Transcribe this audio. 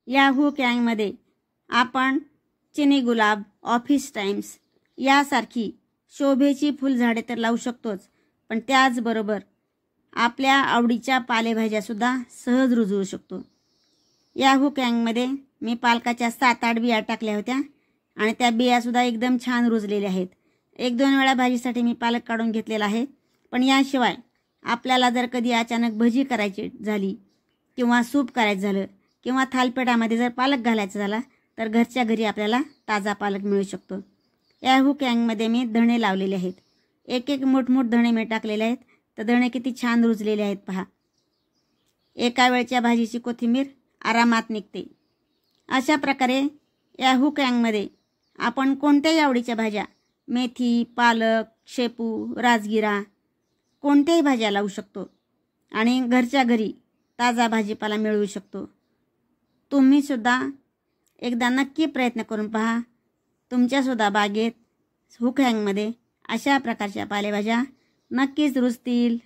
या हुक हँगमध्ये आपण चिनी गुलाब, ऑफिस टाइम्स यासारखी शोभेची फुलझाडे तर लावू शकतोच, पण त्याचबरोबर आपल्या आवडीच्या पालेभाज्यासुद्धा सहज रुजवू शकतो। या हुक हँगमध्ये मी पालकाच्या 7-8 बिया टाकल्या होत्या आणि त्या बियासुद्धा एकदम छान रुजलेल्या आहेत। 1-2 वेळा भाजीसाठी मी पालक काढून घेतलेला आहे, पण याशिवाय आपल्याला जर कधी अचानक भजी करायची झाली किंवा सूप करायचं झालं किंवा थालपिठामध्ये जर पालक घालायचा झाला तर घरच्या घरी आपल्याला ताजा पालक मिळू शकतो। या हुक हँगमध्ये मी धणे लावलेले आहेत। एक मोठमोठ धणे मी टाकलेले आहेत, तर धणे किती छान रुजलेले आहेत पहा। एका वेळच्या भाजीची कोथिंबीर आरामात निघते। अशा प्रकारे या हुक हँगमध्ये आपण कोणत्याही आवडीच्या भाज्या, मेथी, पालक, शेपू, राजगिरा कोणत्याही भाज्या लावू शकतो आणि घरच्या घरी ताजा भाजीपाला मिळवू शकतो। तुम्ही सुद्धा एकदा नक्की प्रयत्न करून पहा। तुमच्यासुद्धा बागेत हुक हँगमध्ये अशा प्रकारच्या पालेभाज्या नक्कीच रुजतील।